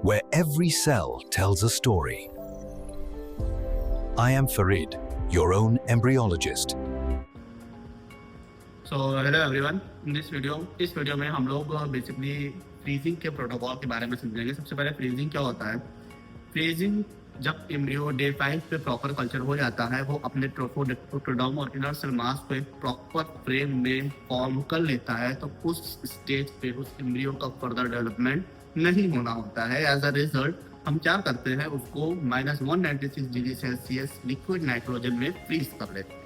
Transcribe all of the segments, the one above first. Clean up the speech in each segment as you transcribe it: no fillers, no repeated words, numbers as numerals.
where every cell tells a story. I am Farid, your own embryologist. So hello everyone, इस video में हम लोग basically freezing के protocol के बारे में समझेंगे। सबसे पहले फ्रीजिंग क्या होता है। फ्रीजिंग जब एम्ब्रियो डे 5 पे प्रॉपर कल्चर हो जाता है, वो अपने ट्रोफोडर्म और इनर सेल मास को एक प्रॉपर फ्रेम में फॉर्म कर लेता है, तो उस स्टेज पे उस एम्ब्रियो का फर्दर डेवलपमेंट नहीं होना होता है। एज अ रिजल्ट हम क्या करते हैं, उसको -196 डिग्री सेल्सियस लिक्विड नाइट्रोजन में फ्रीज कर लेते हैं।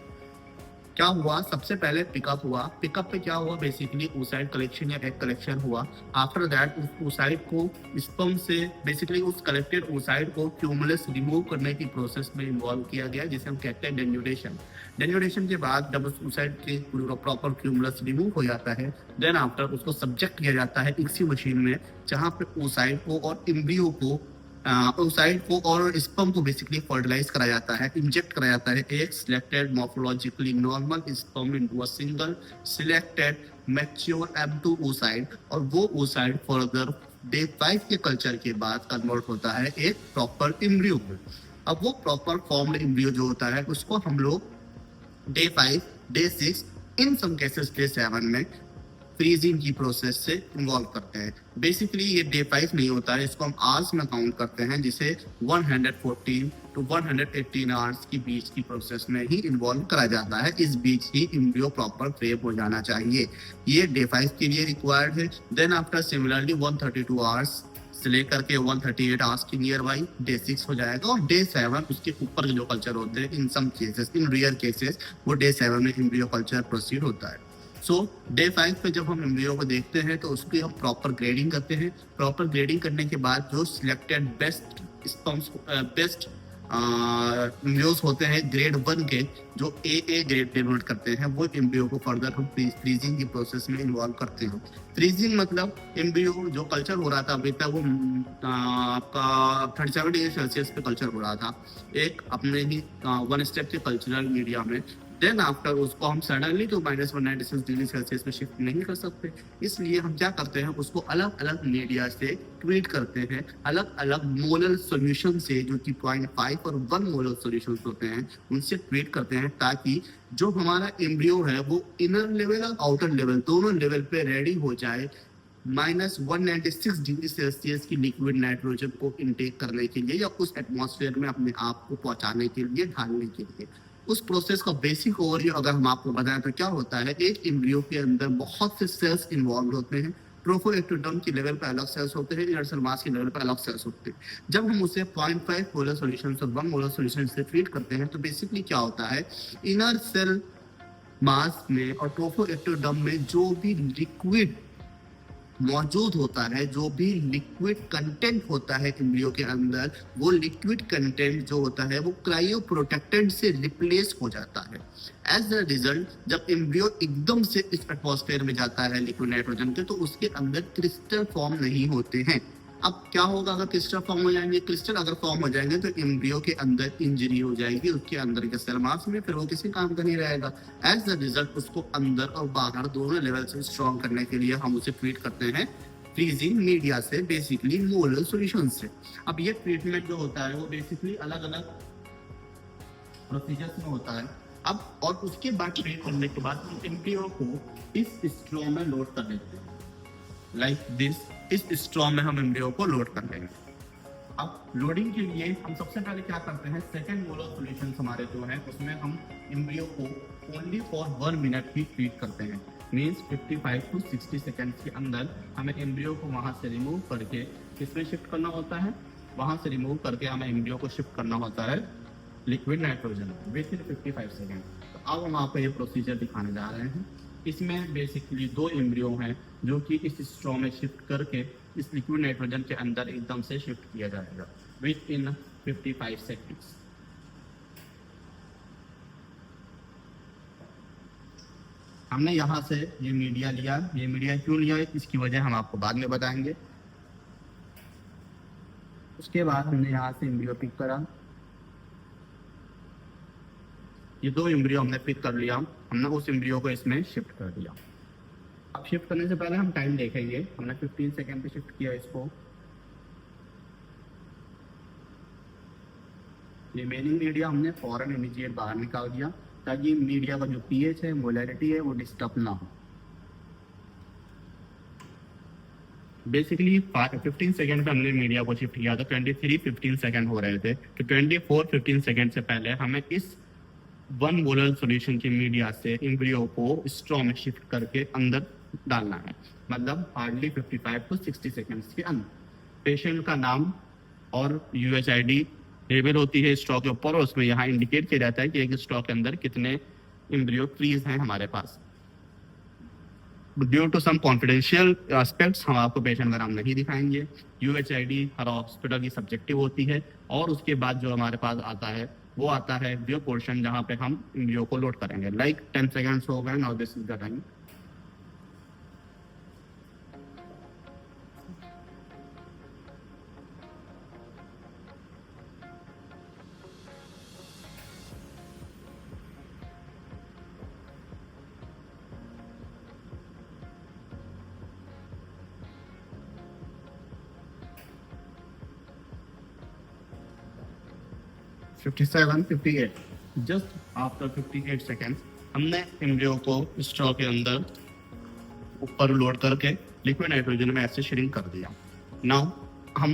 क्या हुआ, सबसे पहले पिकअप हुआ। पिकअप पे क्या हुआ, बेसिकली oocyte कलेक्शन या एग कलेक्शन हुआ। आफ्टर दैट उस oocyte को स्पर्म से बेसिकली उस कलेक्टेड oocyte को क्यूमुलस रिमूव करने की प्रोसेस में इन्वॉल्व किया गया, जिसे हम कहते हैं डेन्यूडेशन। डेन्यूडेशन के बाद जब उस oocyte के प्रॉपर क्यूमुलस रिमूव हो जाता है, देन आफ्टर उसको सब्जेक्ट किया जाता है इसी मशीन में, जहाँ पे oocyte को और एम्ब्रियो को oocyte को और स्पर्म को बेसिकली फर्टिलाइज करा जाता है, इंजेक्ट करा जाता है एक selected morphologically normal sperm into a single selected mature M2 oocyte, और वो oocyte फर्दर डे 5 के कल्चर के बाद कन्वर्ट होता है एक प्रॉपर एम्ब्रियो में। अब वो प्रॉपर फॉर्म्ड एम्ब्रियो जो होता है, उसको हम लोग डे 5, डे 6, इन सम केसेस डे 7 में फ्रीजिंग की प्रोसेस से इन्वॉल्व करते हैं। बेसिकली ये डे 5 नहीं होता है, इसको हम आवर्स में काउंट करते हैं, जिसे 114 to 118 आवर्स की बीच की प्रोसेस में ही इन्वॉल्व करा जाता है। इस बीच ही एम्ब्रियो प्रॉपर फ्रेम हो जाना चाहिए। ये डे 5 के लिए रिक्वायर्ड है। देन आफ्टर सिमिलरली 132 आवर्स से लेकर के 138 आवर्स की नियर बाई डे 6 हो जाएगा, और डे 7 उसके ऊपर के जो कल्चर होते हैं, इन सम केसेस, इन रेयर केसेस, वो डे 7 में एम्ब्रियो कल्चर प्रोसीड होता है। सो डे 5 पे जब हम एम्ब्रियो को देखते हैं, तो उसकी हम प्रॉपर ग्रेडिंग करते हैं। प्रॉपर ग्रेडिंग करने के बाद जो selected best sperms, best embryos होते हैं ग्रेड 1 के, जो ए ग्रेड डिनोट करते हैं, वो एम्ब्रियो को फर्दर हम फ्रीजिंग की प्रोसेस में इन्वॉल्व करते हैं। फ्रीजिंग मतलब एम्ब्रियो जो कल्चर हो रहा था अभी तक, वो आपका 37 डिग्री सेल्सियस पे कल्चर हो रहा था, एक अपने ही 1 स्टेप के कल्चरल मीडिया में। देन आफ्टर उसको हम सडनली तो -196 डिग्री सेल्सियस में शिफ्ट नहीं कर सकते, इसलिए हम क्या करते हैं, उसको अलग अलग मीडिया से ट्रीट करते हैं, अलग अलग मोलर सॉल्यूशन से, जो कि 0.5 और 1 मोलर सॉल्यूशन होते हैं, उनसे ट्रीट करते हैं, ताकि जो हमारा एम्ब्रियो है वो इनर लेवल और आउटर लेवल दोनों लेवल पे रेडी हो जाए -196 डिग्री सेल्सियस की लिक्विड नाइट्रोजन को इनटेक करने के लिए, या उस एटमॉस्फेयर में अपने आप को पहुंचाने के लिए, ढालने के लिए। उस प्रोसेस का बेसिक ओवरव्यू अगर हम आपको बताएं तो क्या होता है, एक एम्ब्रियो के अंदर बहुत से सेल्स इन्वॉल्व होते हैं। ट्रोफोएक्टोडर्म के लेवल पर अलग सेल्स होते हैं, इनर सेल मास के लेवल पर अलग सेल्स होते हैं। जब हम उसे 0.5 मोलर सॉल्यूशन और 1 मोलर सॉल्यूशन से ट्रीट करते हैं, तो बेसिकली क्या होता है, इनर सेल मास में और ट्रोफोएक्टोडर्म में जो भी लिक्विड मौजूद होता है, जो भी लिक्विड कंटेंट होता है एम्ब्रियो के अंदर, वो लिक्विड कंटेंट जो होता है वो क्रायो प्रोटेक्टेंट से रिप्लेस हो जाता है। एज अ रिजल्ट जब एम्ब्रियो एकदम से इस एटमॉस्फेयर में जाता है लिक्विड नाइट्रोजन के, तो उसके अंदर क्रिस्टल फॉर्म नहीं होते हैं। अब क्या होगा अगर क्रिस्टल फॉर्म हो जाएंगे, क्रिस्टल अगर फॉर्म हो जाएंगे तो एम्ब्रियो के अंदर इंजरी हो जाएगी उसके अंदर के सेल मास में, फिर वो किसी काम का नहीं रहेगा। एज अ रिजल्ट उसको अंदर और बाहर दोनों लेवल से स्ट्रॉन्ग करने के लिए हम उसे ट्रीट करते हैं फ्रीजिंग मीडिया से, बेसिकली मोलर सॉल्यूशन से। अब ये ट्रीटमेंट जो होता है वो बेसिकली अलग अलग प्रोसीजर्स में होता है। अब और उसके बाद ट्रीट करने के बाद हम एम्ब्रियो को इस स्ट्रॉ में लोड कर देते हैं, लाइक दिस। इस स्ट्रॉ में हम एम्ब्रियो को लोड कर देंगे। अब लोडिंग के लिए हम सबसे पहले क्या करते हैं, सेकंड मोलर सॉल्यूशन हमारे जो है, उसमें हम एम्ब्रियो को only for 1 minute he treat करते हैं। मीन्स 55 to 60 सेकेंड्स के अंदर हमें एम्ब्रियो को वहाँ से रिमूव करके किसमें शिफ्ट करना होता है, वहाँ से रिमूव करके हमें एम्ब्रियो को शिफ्ट करना होता है liquid nitrogen with in 55 second. तो अब हम आपको ये प्रोसीजर दिखाने जा रहे हैं। इसमें बेसिकली 2 एम्ब्रियो हैं जो कि इस स्ट्रॉ में शिफ्ट करके इस लिक्विड नाइट्रोजन के अंदर एकदम से शिफ्ट किया जाएगा विद इन 55 सेकेंड्स। हमने यहाँ से ये मीडिया लिया, ये मीडिया क्यों लिया है इसकी वजह हम आपको बाद में बताएंगे। उसके बाद हमने यहाँ से एम्ब्रियो पिक करा, ये 2 एम्ब्रियो हमने पिक कर लिया, हमने उस एम्ब्रियो को इसमें शिफ्ट कर दिया। अब शिफ्ट करने से पहले हम टाइम देखेंगे, हमने 15 सेकेंड पे शिफ्ट किया इसको, रिमेनिंग मीडिया हमने फॉरन इमीडिएट बाहर निकाल दिया ताकि मीडिया का जो पीएच है, मोलैरिटी है, वो डिस्टर्ब ना हो। बेसिकली 15 सेकंड पे हमने मीडिया को शिफ्ट किया था, 15 सेकंड हो रहे थे, तो 15 सेकंड से पहले हमें इस 1 मोलर सॉल्यूशन की मीडिया से एम्ब्रियो को स्ट्रॉ में शिफ्ट करके अंदर डालना है, मतलब हार्डली 55 to 60 सेकंड्स के अंदर। पेशेंट का नाम और UHID लेबल होती है स्ट्रॉ के ऊपर, और उसमें यहाँ इंडिकेट किया जाता है कि एक स्ट्रॉ के अंदर कितने एम्ब्रियो फ्रीज हैं हमारे पास। Due to some confidential aspects हम आपको पेशेंट का नाम नहीं दिखाएंगे। UHID हर हॉस्पिटल की सब्जेक्टिव होती है, और उसके बाद जो हमारे पास आता है वो आता है व्यू पोर्शन, जहाँ पे हम एम्ब्रियो को लोड करेंगे। लाइक 10 सेकंड्स हो गए, now this is the time. Just after 58 second हमने एम्ब्रियो को स्ट्रॉ के अंदर ऊपर लोड करके लिक्विड नाइट्रोजन में ऐसे श्रिंक कर दिया। नाउ हम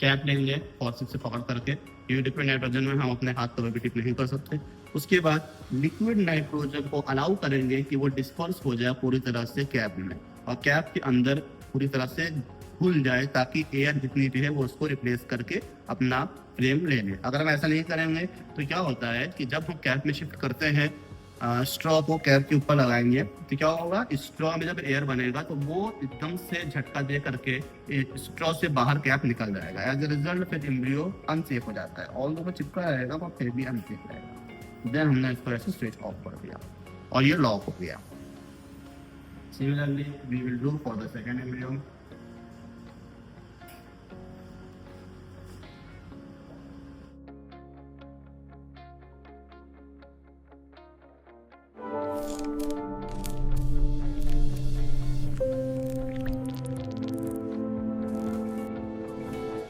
कैप लेंगे फॉर्सेप्स से पकड़ करके, ये लिक्विड नाइट्रोजन में हम अपने हाथ कभी भी टिप नहीं कर सकते। उसके बाद लिक्विड नाइट्रोजन को अलाउ करेंगे कि वो डिस्पर्स हो जाए पूरी तरह से कैप में, और कैप के अंदर पूरी तरह से घुल जाए, ताकि एयर जितनी भी है वो उसको रिप्लेस करके अपना फ्रेम ले ले। अगर हम ऐसा नहीं करेंगे तो क्या होता है कि जब हम कैप में शिफ्ट करते हैं, स्ट्रॉ को कैप के ऊपर लगाएंगे, तो क्या होगा, स्ट्रॉ में जब एयर बनेगा तो वो एकदम से झटका दे करके स्ट्रॉ से बाहर कैप निकल जाएगा। एज ए रिजल्ट फिर एम्ब्रियो अनसेफ हो जाता है, ऑल वो चिपका रहेगा वो फिर भी अनसेफ रहेगा। देन हमने इसको ऐसे स्विच ऑफ कर दिया और ये लॉक हो गया। Similarly we will do for the second embryo.